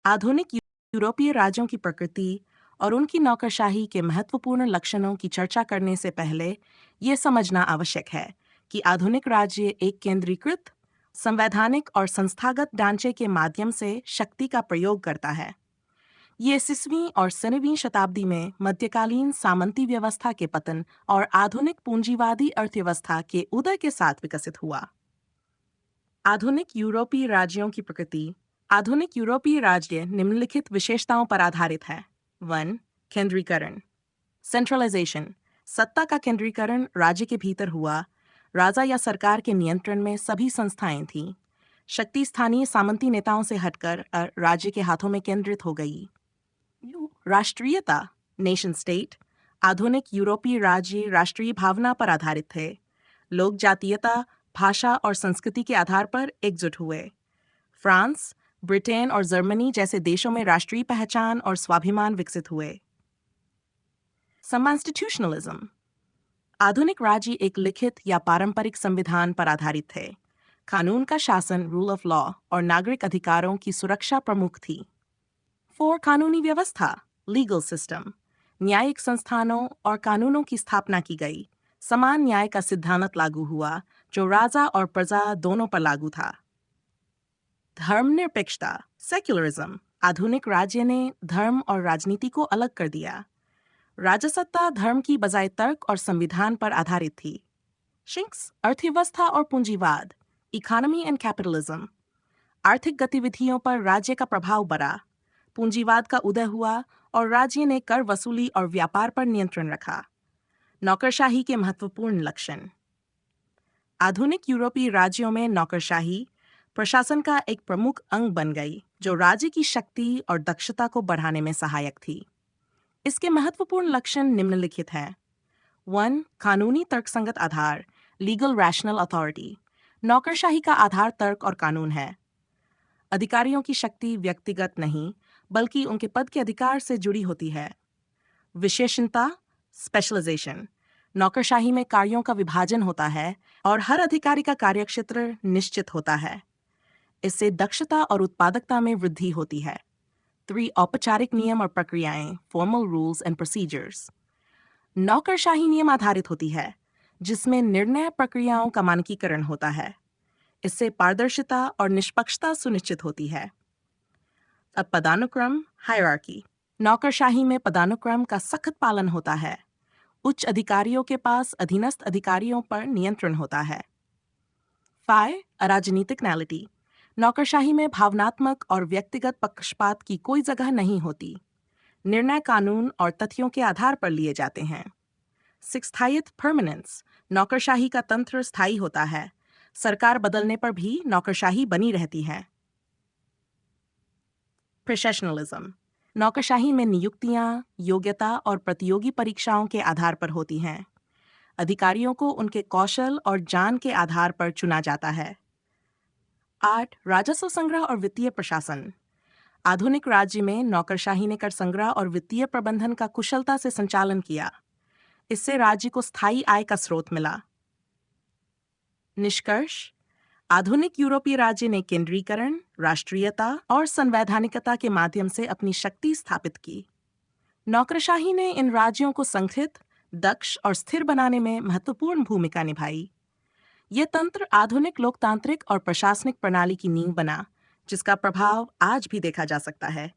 आधुनिक यूरोपीय राज्यों की प्रकृति और उनकी नौकरशाही के महत्वपूर्ण लक्षणों की चर्चा करने से पहले ये समझना आवश्यक है कि आधुनिक राज्य एक केंद्रीकृत, संवैधानिक और संस्थागत ढांचे के माध्यम से शक्ति का प्रयोग करता है। ये 6वीं और 17वीं शताब्दी में मध्यकालीन सामंती व्यवस्था के पतन और आधुनिक पूंजीवादी अर्थव्यवस्था के उदय के साथ विकसित हुआ। आधुनिक यूरोपीय राज्यों की प्रकृति। आधुनिक यूरोपीय राज्य निम्नलिखित विशेषताओं पर आधारित है। 1. केंद्रीकरण, सेंट्रलाइजेशन। सत्ता का केंद्रीकरण राज्य के भीतर हुआ। राजा या सरकार के नियंत्रण में सभी संस्थाएं थीं। शक्ति स्थानीय सामंती नेताओं से हटकर राज्य के हाथों में केंद्रित हो गई। राष्ट्रीयता, नेशन स्टेट। आधुनिक यूरोपीय राज्य राष्ट्रीय भावना पर आधारित थे। लोग जातीयता, भाषा और संस्कृति के आधार पर एकजुट हुए। फ्रांस, ब्रिटेन और जर्मनी जैसे देशों में राष्ट्रीय पहचान और स्वाभिमान विकसित हुए। कॉन्स्टिट्यूशनलिज्म। आधुनिक राज्य एक लिखित या पारंपरिक संविधान पर आधारित थे। कानून का शासन, रूल ऑफ लॉ और नागरिक अधिकारों की सुरक्षा प्रमुख थी। 4. कानूनी व्यवस्था, लीगल सिस्टम। न्यायिक संस्थानों और कानूनों की स्थापना की गई। समान न्याय का सिद्धांत लागू हुआ, जो राजा और प्रजा दोनों पर लागू था। धर्मनिरपेक्षता, सेक्युलरिज्म। आधुनिक राज्य ने धर्म और राजनीति को अलग कर दिया। राजसत्ता धर्म की बजाय तर्क और संविधान पर आधारित थी। 6. अर्थव्यवस्था और पूंजीवाद, इकोनॉमी एंड कैपिटलिज्म। आर्थिक गतिविधियों पर राज्य का प्रभाव बढ़ा। पूंजीवाद का उदय हुआ और राज्य ने कर वसूली और व्यापार पर नियंत्रण रखा। नौकरशाही के महत्वपूर्ण लक्षण। आधुनिक यूरोपीय राज्यों में नौकरशाही प्रशासन का एक प्रमुख अंग बन गई, जो राज्य की शक्ति और दक्षता को बढ़ाने में सहायक थी। इसके महत्वपूर्ण लक्षण निम्नलिखित हैं। 1. कानूनी तर्कसंगत आधार, लीगल रैशनल अथॉरिटी। नौकरशाही का आधार तर्क और कानून है। अधिकारियों की शक्ति व्यक्तिगत नहीं, बल्कि उनके पद के अधिकार से जुड़ी होती है। विशेषणता, स्पेशलाइजेशन। नौकरशाही में कार्यों का विभाजन होता है और हर अधिकारी का कार्यक्षेत्र निश्चित होता है। इससे दक्षता और उत्पादकता में वृद्धि होती है। 3. औपचारिक नियम और प्रक्रियाएं, फॉर्मल रूल्स एंड प्रोसीजर्स। नौकरशाही नियम आधारित होती है, जिसमें निर्णय प्रक्रियाओं का मानकीकरण होता है। इससे पारदर्शिता और निष्पक्षता सुनिश्चित होती है। अब पदानुक्रम, हायरार्की। नौकरशाही में पदानुक्रम का सख्त पालन होता है। उच्च अधिकारियों के पास अधीनस्थ अधिकारियों पर नियंत्रण होता है। 5. अराजनीतिकनैलिटी। नौकरशाही में भावनात्मक और व्यक्तिगत पक्षपात की कोई जगह नहीं होती। निर्णय कानून और तथ्यों के आधार पर लिए जाते हैं। 6. स्थायित्व, परमानेंस। नौकरशाही का तंत्र स्थायी होता है। सरकार बदलने पर भी नौकरशाही बनी रहती है। प्रोफेशनलिज्म। नौकरशाही में नियुक्तियां योग्यता और प्रतियोगी परीक्षाओं के आधार पर होती हैं। अधिकारियों को उनके कौशल और ज्ञान के आधार पर चुना जाता है। 8. राजस्व संग्रह और वित्तीय प्रशासन। आधुनिक राज्य में नौकरशाही ने कर संग्रह और वित्तीय प्रबंधन का कुशलता से संचालन किया। इससे राज्य को स्थायी आय का स्रोत मिला। निष्कर्ष, आधुनिक यूरोपीय राज्य ने केंद्रीकरण, राष्ट्रीयता और संवैधानिकता के माध्यम से अपनी शक्ति स्थापित की। नौकरशाही ने इन राज्यों को संगठित, दक्ष और स्थिर बनाने में महत्वपूर्ण भूमिका निभाई। यह तंत्र आधुनिक लोकतांत्रिक और प्रशासनिक प्रणाली की नींव बना, जिसका प्रभाव आज भी देखा जा सकता है।